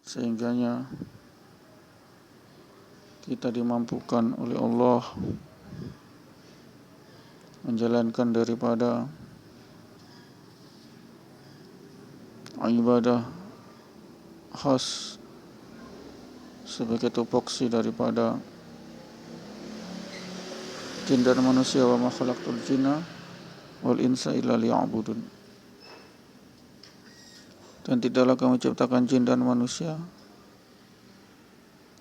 sehingganya kita dimampukan oleh Allah menjalankan daripada ibadah khas sebagai tupoksi daripada jin dan manusia, wa ma khalaqtul jinna wal insa illa liya'budun. Dan tidaklah kami ciptakan jin dan manusia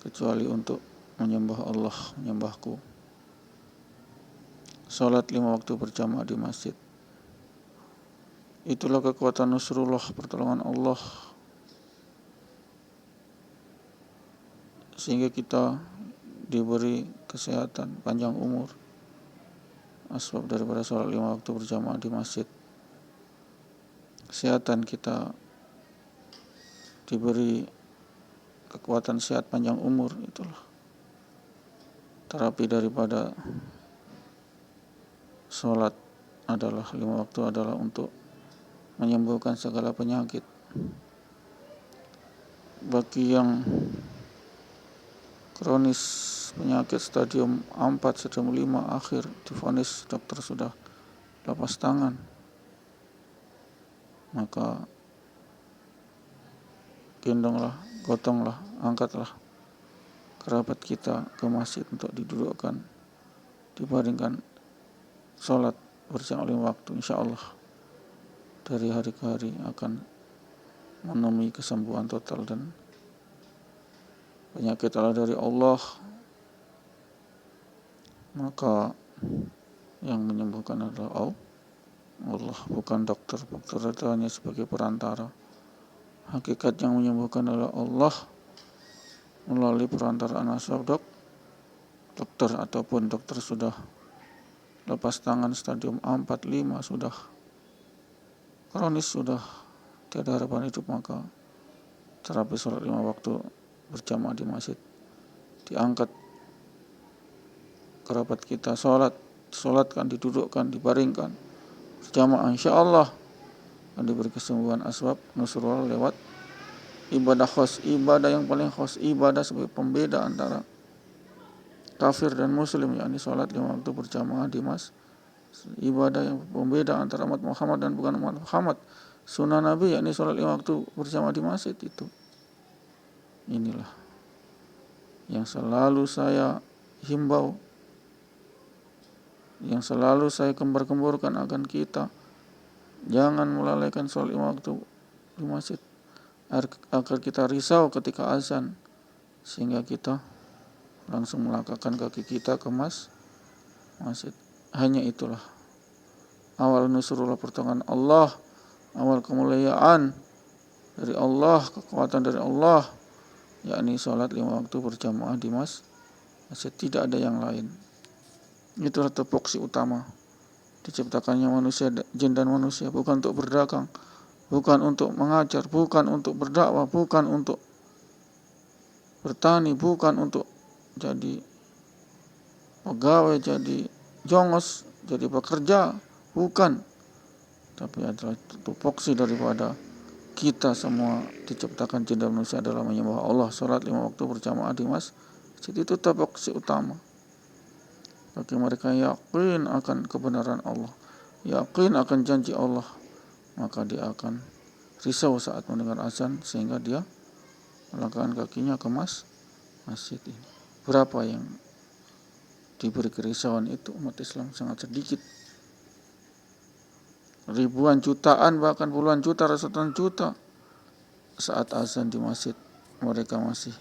kecuali untuk menyembah Allah, menyembahku. Salat 5 waktu berjamaah di masjid. Itulah kekuatan Nusrullah, pertolongan Allah, sehingga kita diberi kesehatan, panjang umur. Asbab daripada salat 5 waktu berjamaah di masjid, kesehatan kita diberi kekuatan sehat, panjang umur. Itulah terapi daripada salat adalah 5 waktu adalah untuk menyembuhkan segala penyakit. Bagi yang kronis penyakit stadium 4, stadium 5 akhir, divonis dokter sudah lepas tangan, maka gendonglah, gotonglah, angkatlah kerabat kita ke masjid untuk didudukkan, dibaringkan sholat berjamaah 5 waktu. Insya Allah dari hari ke hari akan menemui kesembuhan total, dan penyakit adalah dari Allah, maka yang menyembuhkan adalah Allah, bukan dokter. Dokter itu hanya sebagai perantara. Hakikat yang menyembuhkan adalah Allah melalui perantaraan asbab dokter, ataupun dokter sudah lepas tangan stadium 4, 5, sudah kronis, sudah tiada harapan hidup, maka terapi sholat 5 waktu berjamaah di masjid, diangkat kerabat kita, sholatkan, didudukkan, dibaringkan berjamaah, insya Allah akan diberi kesembuhan asbab Nusrullah lewat ibadah khos, ibadah yang paling khos, ibadah sebagai pembeda antara kafir dan muslim, yakni sholat 5 waktu berjamaah di masjid. Ibadah yang pembeda antara umat Muhammad dan bukan umat Muhammad, sunnah Nabi, yakni sholat 5 waktu berjamaah di masjid. Inilah yang selalu saya himbau, yang selalu saya gembar-gemborkan akan kita jangan melalaikan sholat 5 waktu di masjid, agar kita risau ketika azan, sehingga kita langsung melangkahkan kaki kita ke masjid. Hanya itulah awal Nusrullah, pertolongan Allah, awal kemuliaan dari Allah, kekuatan dari Allah, yakni sholat 5 waktu berjamaah di masjid. Tidak ada yang lain. Itulah tupoksi utama diciptakannya manusia, jin dan manusia, bukan untuk berdagang, bukan untuk mengajar, bukan untuk berdakwah, bukan untuk bertani, bukan untuk jadi pegawai, jadi jongos, jadi pekerja, bukan. Tapi adalah tupoksi daripada kita semua diciptakan jin dan manusia adalah menyembah Allah. Salat 5 waktu berjamaah di masjid itu tupoksi utama bagi mereka yakin akan kebenaran Allah, yakin akan janji Allah, maka dia akan risau saat mendengar azan, sehingga dia melangkahkan kakinya ke masjid ini. Berapa yang diberi kerisauan itu umat Islam? Sangat sedikit. Ribuan, jutaan, bahkan puluhan juta, ratusan juta saat azan di masjid mereka masih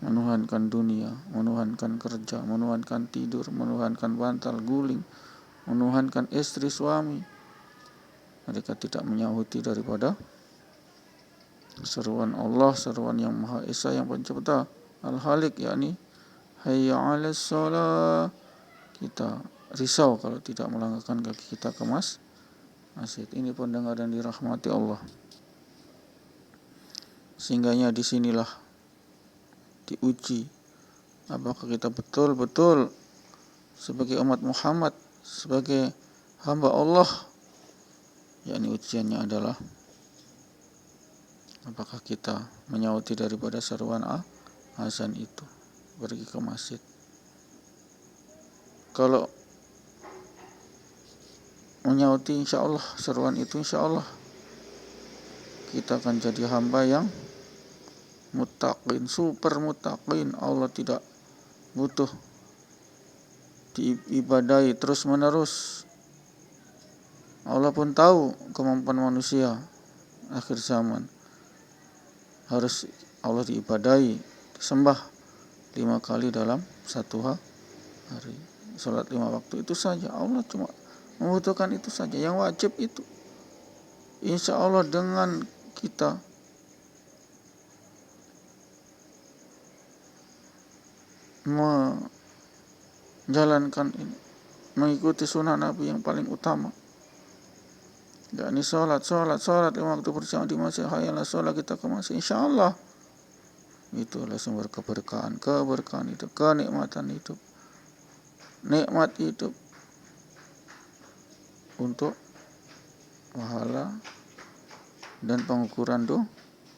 menuhankan dunia, menuhankan kerja, menuhankan tidur, menuhankan bantal guling, menuhankan istri suami. Mereka tidak menyahuti daripada seruan Allah, seruan yang Maha Esa, yang pencipta, Al-Halik, yakni hayya 'alas shalah. Kita risau kalau tidak melangkahkan kaki kita ke masjid. Ini pendengar yang dirahmati Allah. Sehingganya disinilah diuji apakah kita betul-betul sebagai umat Muhammad, sebagai hamba Allah. Yakni ujiannya adalah Apakah kita menyauti daripada seruan azan itu, pergi ke masjid? Kalau menyauti, insya Allah seruan itu, insya Allah kita akan jadi hamba yang muttaqin, super muttaqin. Allah tidak butuh diibadai terus menerus. Allah pun tahu kemampuan manusia akhir zaman, harus Allah diibadai, disembah 5 kali dalam satu hari. Salat 5 waktu itu saja, Allah cuma membutuhkan itu saja, yang wajib itu. Insya Allah dengan kita menjalankan ini, mengikuti sunnah Nabi yang paling utama, yakni sholat 5 waktu berjamaah di masjid, hayalah sholat, kita ke masjid, insya Allah itulah sumber keberkahan hidup, kenikmatan hidup, nikmat hidup, untuk pahala dan pengukuran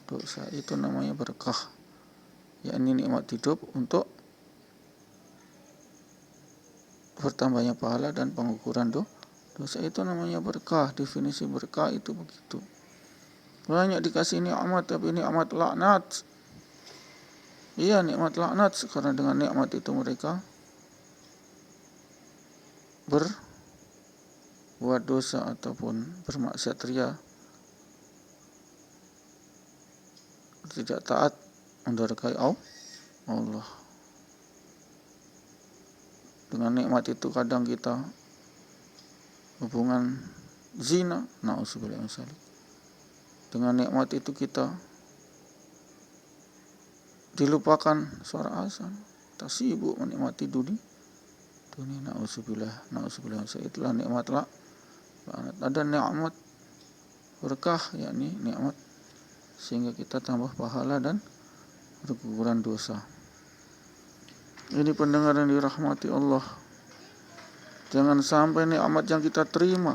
dosa. Itu namanya berkah, yakni nikmat hidup untuk bertambahnya pahala dan pengukuran dosa. Itu namanya berkah. Definisi berkah itu begitu. Banyak dikasih nikmat, tapi nikmat laknat. Iya, nikmat laknat, karena dengan nikmat itu mereka berbuat dosa ataupun bermaksiat ria, tidak taat, mendurhakai Allah. Dengan nikmat itu kadang kita hubungan zina, na'udzubillah min dzalik. Dengan nikmat itu kita dilupakan suara azan, tak sibuk menikmati dunia, na'udzubillah min dzalik. Itulah nikmat laknat. Ada nikmat berkah, yakni nikmat sehingga kita tambah pahala dan berguguran dosa. Ini pendengar yang dirahmati Allah, jangan sampai nikmat yang kita terima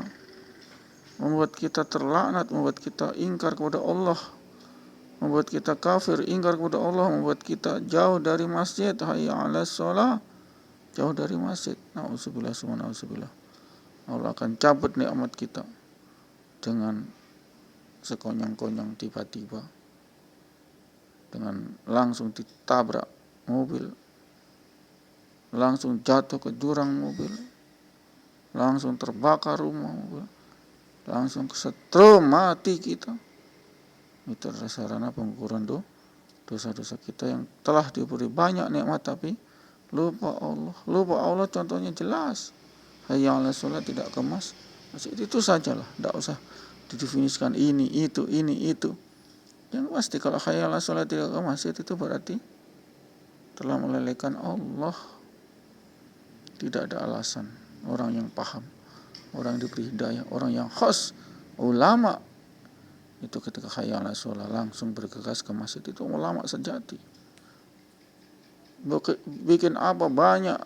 membuat kita terlaknat, membuat kita ingkar kepada Allah, membuat kita kafir, ingkar kepada Allah, membuat kita jauh dari masjid, hayya 'alas shalah, jauh dari masjid. Na'udzubillah, na'udzubillah. Allah akan cabut nikmat kita dengan sekonyong-konyong, tiba-tiba, dengan langsung ditabrak mobil, langsung jatuh ke jurang mobil, langsung terbakar rumah mobil, langsung kesetrum mati kita. Itu adalah sarana pengukuran dosa-dosa kita yang telah diberi banyak nikmat tapi lupa Allah. Contohnya jelas, hayya 'alas shalah, tidak kemas masjid, itu sajalah, tidak usah didefinisikan ini itu. Yang pasti kalau hayya 'alas shalah tidak ke masjid, itu berarti telah melalaikan Allah. Tidak ada alasan. Orang yang paham, orang yang diberi hidayah, orang yang khas, ulama, itu ketika hayya 'alas shalah langsung bergegas ke masjid. Itu ulama sejati. Bikin apa banyak,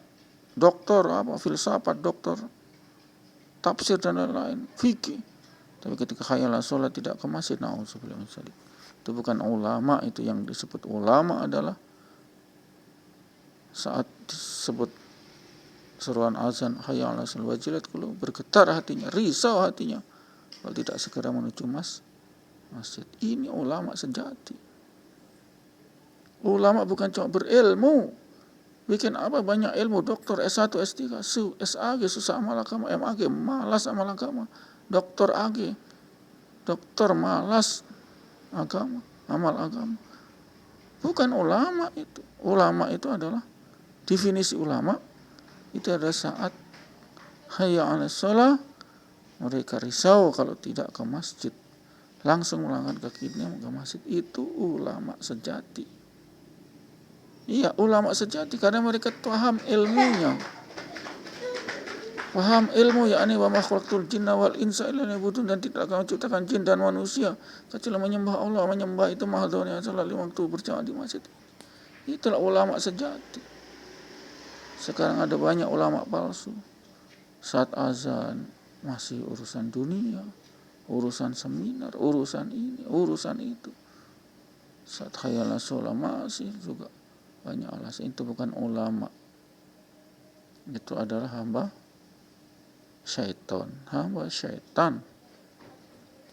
doktor apa, filsafat, doktor tafsir dan lain-lain, fikih, tapi ketika hayya 'alas shalah tidak ke masjid, na'udzubillah min dzalik. Itu bukan ulama. Itu yang disebut ulama adalah saat disebut seruan azan hayya 'alas shalah, wajilat qulub, bergetar hatinya, risau hatinya kalau tidak segera menuju masjid. Ini ulama sejati. Ulama bukan cuma berilmu, bikin apa banyak ilmu, doktor S1, S3, SAG, susah amal agama, MAG, malas amal agama, doktor AG, doktor malas agama, amal agama. Bukan ulama itu. Ulama itu adalah, definisi ulama itu adalah saat hayya 'alas shalah mereka risau kalau tidak ke masjid, langsung melangkah kakinya ke masjid. Itu ulama sejati. Iya, ulama sejati, karena mereka paham ilmunya, paham ilmu, yakni wa ma khalaqtul jinna wal insa illa liya'budun, dan tidak akan menciptakan jin dan manusia kecuali menyembah Allah. Menyembah itu mahdhurnya salat 5 waktu berjamaah di masjid. Itulah ulama sejati. Sekarang ada banyak ulama palsu. Saat azan masih urusan dunia, urusan seminar, urusan ini, urusan itu. Saat hayal ala sholat masih juga banyak alasan. Itu bukan ulama, itu adalah hamba syaitan.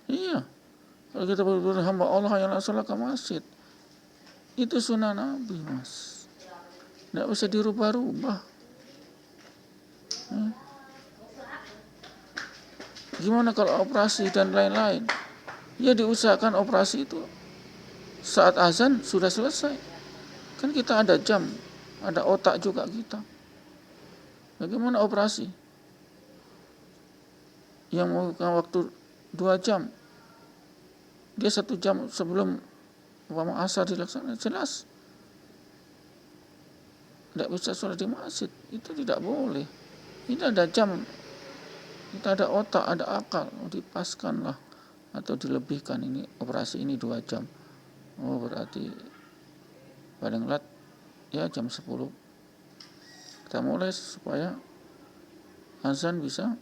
Iya, kalau kita berbuat hamba Allah hayal ala sholat ke masjid, itu sunnah Nabi, Mas. Tidak usah dirubah-rubah. Gimana kalau operasi dan lain-lain? Ya diusahakan operasi itu saat azan sudah selesai. Kan kita ada jam, ada otak juga kita. Bagaimana operasi yang membutuhkan waktu 2 jam, dia 1 jam sebelum asar dilaksanakan, jelas tidak bisa sholat di masjid. Itu tidak boleh. Ini ada jam, kita ada otak, ada akal, dipaskanlah atau dilebihkan. Ini operasi ini 2 jam. Oh berarti paling lat ya jam 10 kita mulai supaya azan bisa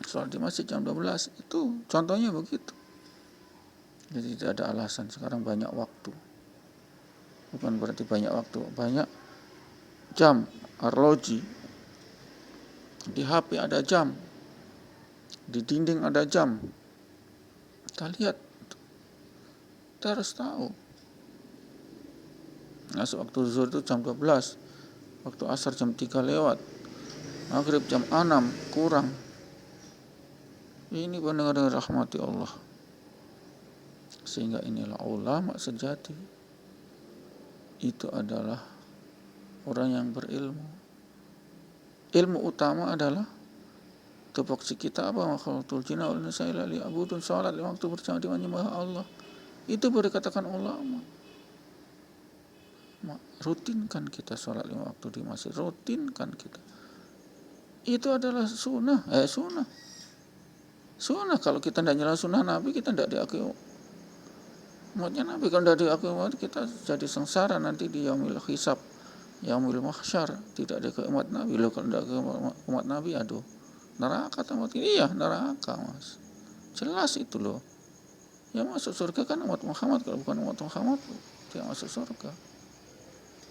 sholat di masjid jam 12. Itu contohnya begitu. Jadi tidak ada alasan. Sekarang banyak waktu, bukan berarti banyak waktu, banyak jam, arloji, di HP ada jam, di dinding ada jam. Kita lihat, kita harus tahu. Masuk waktu zuhur itu jam 12, waktu asar jam 3 lewat, maghrib jam 6 kurang. Ini benar-benar rahmati Allah. Sehingga inilah ulama sejati. Itu adalah orang yang berilmu. Ilmu utama adalah tupoksi kita apa? Makhlukul jinna wal insa illa liya'budun, salat 5 waktu berjamaah di menyembah Allah. Itu boleh dikatakan ulama. Rutinkan kita sholat 5 waktu di masjid, rutinkan kita. Itu adalah sunnah. Sunnah. Kalau kita tidak nyala sunnah Nabi, kita tidak diakui umatnya Nabi. Kalau tidak diakui umat, kita jadi sengsara nanti di yaumil hisab, yaumil mahsyar. Tidak diakui umat Nabi. Loh, kalau tidak diakui umat Nabi, aduh, neraka tempat ini. Iya, neraka, Mas. Jelas itu loh. Yang masuk surga kan umat Muhammad. Kalau bukan umat Muhammad, dia masuk surga.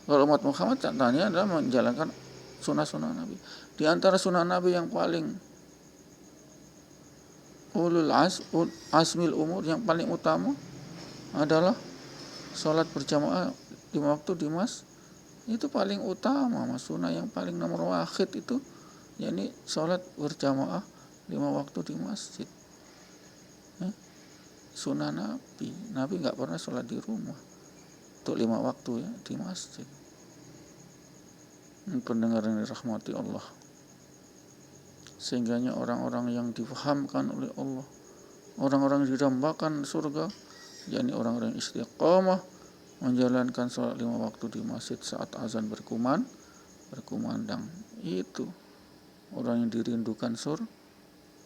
Kalau umat Muhammad contohnya adalah menjalankan sunnah-sunnah Nabi. Di antara sunnah Nabi yang paling azmil umur, yang paling utama adalah sholat berjamaah 5 waktu di masjid. Itu paling utama, Mas. Sunnah yang paling nomor wahid itu, yakni sholat berjamaah 5 waktu di masjid. Sunnah Nabi. Nabi nggak pernah sholat di rumah untuk 5 waktu ya di masjid. Pendengar yang dirahmati Allah. Sehingganya orang-orang yang difahamkan oleh Allah, orang-orang yang didambakan surga, yakni orang-orang istiqamah menjalankan sholat 5 waktu di masjid saat azan berkumandang. Itu orang yang dirindukan surga,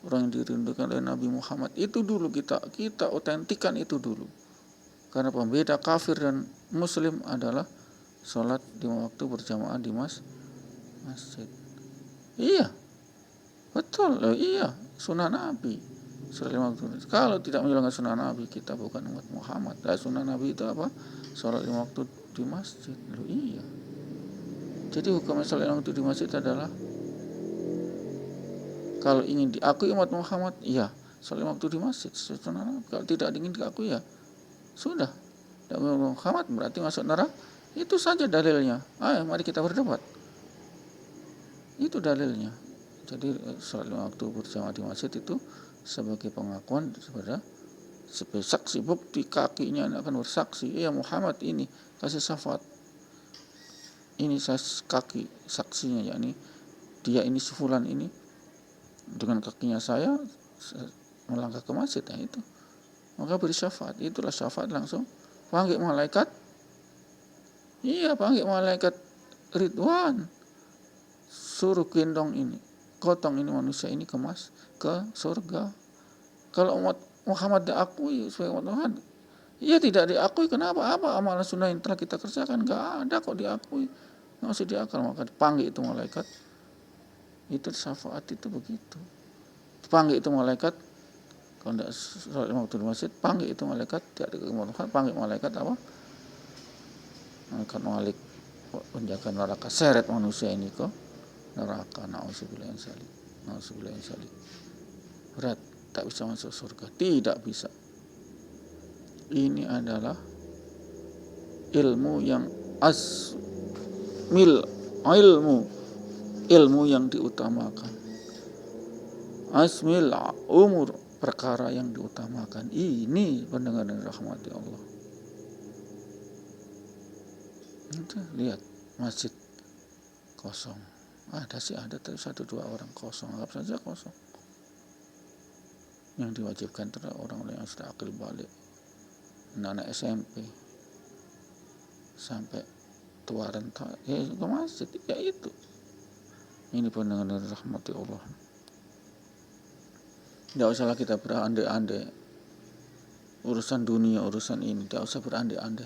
orang yang dirindukan oleh Nabi Muhammad. Itu dulu kita otentikan itu dulu. Karena pembeda kafir dan muslim adalah sholat 5 waktu berjamaah di masjid. Iya, betul. Iya, sunnah Nabi. Sholat 5 waktu. Kalau tidak menjalankan sunnah Nabi, kita bukan umat Muhammad. Sunnah Nabi itu apa? Sholat 5 waktu di masjid. Iya. Jadi hukum sholat 5 waktu di masjid adalah, kalau ingin diakui umat Muhammad, iya, sholat 5 waktu di masjid. Sunnah Nabi. Kalau tidak ingin diakui, ya sudah. Tidak Muhammad berarti masuk neraka. Itu saja dalilnya. Ayo mari kita berdebat. Itu dalilnya. Jadi sholat 5 waktu berjamaah di masjid itu sebagai pengakuan sebagai saksi, bukti kakinya akan bersaksi, ya Muhammad ini kasih syafaat. Ini kaki saksinya, yakni dia ini si fulan ini dengan kakinya saya melangkah ke masjid. Itu maka beri syafaat. Itulah syafaat, langsung panggil malaikat. Iya, panggil malaikat Ridwan, suruh gendong ini, gotong ini manusia ini ke surga. Kalau umat Muhammad diakui sebagai umat Tuhan, iya tidak diakui. Kenapa? Apa amalan sunnah yang telah kita kerjakan? Gak ada kok diakui. Nggak usah diakal. Maka dipanggil itu malaikat. Itu syafaat itu begitu. Dipanggil itu malaikat, Kalau tidak sholat lima waktu di masjid, panggil itu malaikat, tidak ada kemudahan, panggil malaikat apa? Malaikat penjaga neraka, seret manusia ini ke neraka. Na'udzubillah min dzalik. Na'udzubillah min dzalik. Berat, tak bisa masuk surga, tidak bisa. Ini adalah ilmu yang ilmu yang diutamakan. Asmil umur, perkara yang diutamakan. Ini pendengar yang dirahmati Allah. Itu lihat masjid kosong. Ada tapi 1-2 orang kosong, anggap saja kosong. Yang diwajibkan itu orang-orang yang sudah akil balik, anak SMP sampai tua renta, ke masjid, ya itu. Ini pendengar yang dirahmati Allah. Tidak usahlah kita berandai-andai urusan dunia, urusan ini, tidak usah berandai-andai.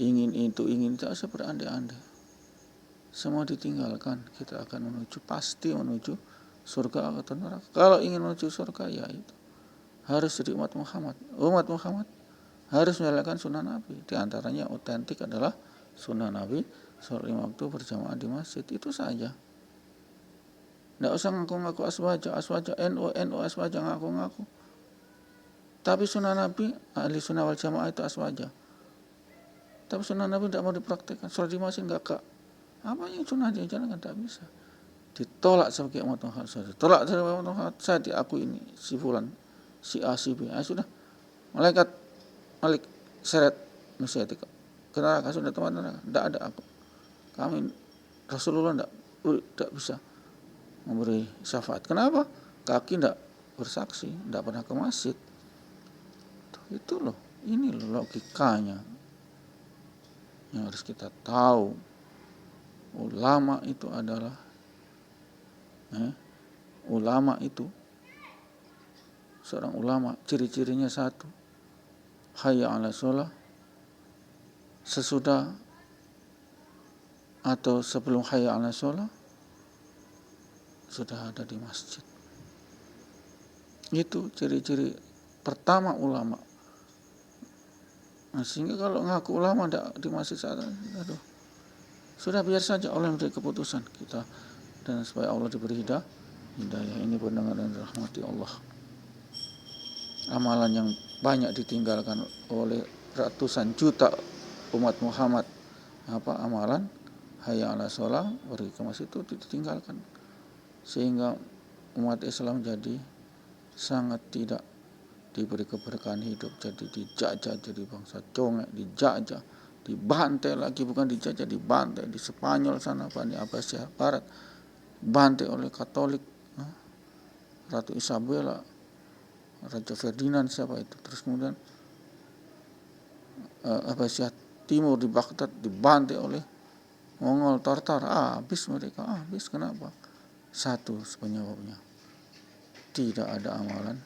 Ingin itu, tidak usah berandai-andai. Semua ditinggalkan, kita akan pasti menuju surga atau neraka. Kalau ingin menuju surga, ya itu harus jadi umat Muhammad. Umat Muhammad harus menjalankan sunnah Nabi. Di antaranya otentik adalah sunnah Nabi, sholat 5 waktu berjamaah di masjid. Itu saja. Tidak usah ngaku-ngaku aswaja, NU aswaja, ngaku-ngaku. Tapi sunnah Nabi, ahli sunnah wal jamaah itu aswaja. Tapi sunnah Nabi tidak mau dipraktekkan. Sholat di masjid enggak. Apa yang sunnah dijalankan, tidak bisa. Ditolak sebagai umat Muhammad. Tolak sebagai umat Muhammad. Saya diakui ini si fulan, si A, si B. Sudah. Malaikat seret manusia itu ke neraka, sudah teman neraka. Tidak ada aku. Kami Rasulullah tidak bisa memberi syafaat. Kenapa? Kaki tidak bersaksi, tidak pernah ke masjid. Itu loh, ini loh logikanya yang harus kita tahu. Ulama itu adalah ulama itu, seorang ulama ciri-cirinya satu, hayya 'ala shalah, sesudah atau sebelum hayya 'ala shalah sudah ada di masjid. Itu ciri-ciri pertama ulama. Sehingga kalau ngaku ulama tidak di masjid saat itu, sudah biar saja Allah memberi keputusan kita, dan supaya Allah diberi hidayah. Ini pendengar dan rahmati Allah. Amalan yang banyak ditinggalkan oleh ratusan juta umat Muhammad. Amalan hayya 'ala shalah, pergi ke masjid itu ditinggalkan. Sehingga umat Islam jadi sangat tidak diberi keberkahan hidup, jadi dijajah, jadi bangsa congek, dijajah, dibantai lagi, bukan dijajah, dibantai di Spanyol sana, di Asia Barat, bantai oleh Katolik, Ratu Isabella, Raja Ferdinand siapa itu, terus kemudian Asia Timur di Baghdad dibantai oleh Mongol Tartar, habis mereka, habis. Kenapa? Satu penyebabnya, tidak ada amalan.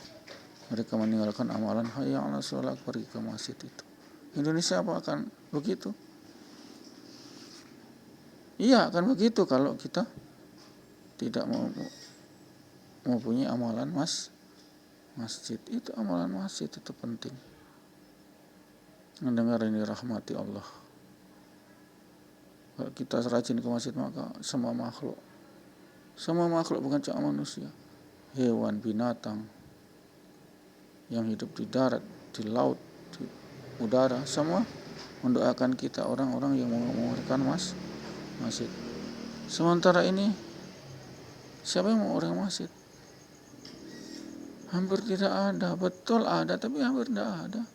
Mereka meninggalkan amalan hayya 'ala shalah, pergi ke masjid itu. Indonesia apa akan begitu? Iya, akan begitu kalau kita tidak mau punya amalan masjid. Itu amalan masjid itu penting. Mendengar ini rahmati Allah. Kalau kita rajin ke masjid, maka semua makhluk bukan cuma manusia, hewan, binatang yang hidup di darat, di laut, di udara, semua mendoakan kita, orang-orang yang mengumpulkan masjid. Sementara ini siapa yang mau orang masjid? Hampir tidak ada. Betul ada, tapi hampir tidak ada.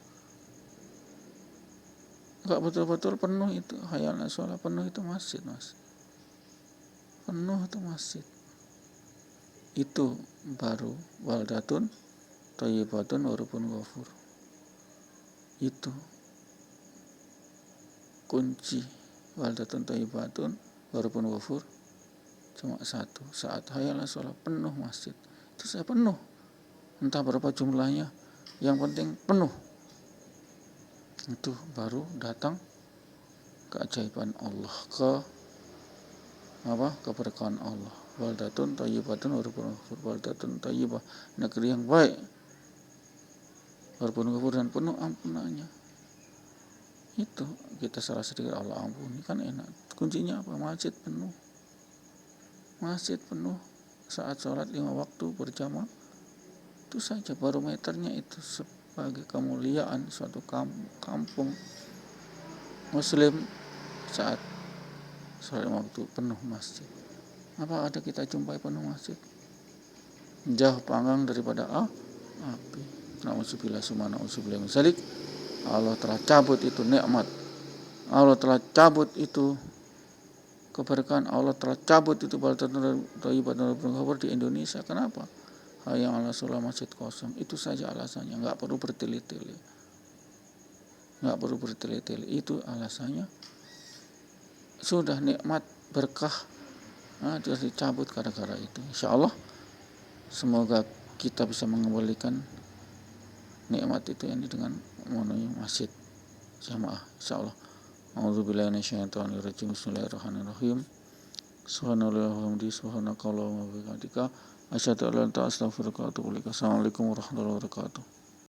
Enggak betul-betul penuh itu hayya 'ala shalah, penuh itu masjid, Mas. Penuh itu masjid. Itu baru baldatun thayyibatun wa rabbun ghafur. Itu kunci baldatun thayyibatun wa rabbun ghafur. Cuma satu, saat hayya 'ala shalah penuh masjid. Itu saya penuh. Entah berapa jumlahnya, yang penting penuh. Itu baru datang keajaiban Allah, keberkahan Allah. Baldatun thayyibatun wa rabbun ghafur. Baldatun thayyibah, negeri yang baik, berpenuh gafur dan penuh ampunannya. Itu kita salah sedikit Allah ampuni, kan enak. Kuncinya apa? Masjid penuh saat sholat 5 waktu berjamaah. Itu saja barometernya, itu sebagai kemuliaan suatu kampung muslim saat sholat 5 waktu penuh masjid. Apa ada kita jumpai penuh masjid? Jauh panggang daripada api. Na'udzubillah summa na'udzubillah min dzalik. Allah telah cabut itu nikmat, Allah telah cabut itu keberkahan, Allah telah cabut itu baldatun thayyibatun di Indonesia. Kenapa? Hayya 'alas shalah masjid kosong. Itu saja alasannya, enggak perlu bertele-tele. Itu alasannya. Sudah nikmat berkah sudah dicabut gara-gara itu. Insyaallah semoga kita bisa mengembalikan nikmat itu ini dengan memenuhi masjid jamaah, insyaallah. A'udzubillahi minasyaitonir rajim. Bismillahirrahmanirrahim. Subhanallahumma subhanakallahumma wa bihamdika asyhadu an la ilaha illa anta astaghfiruka wa atubu ilaik. Assalamualaikum warahmatullahi wabarakatuh.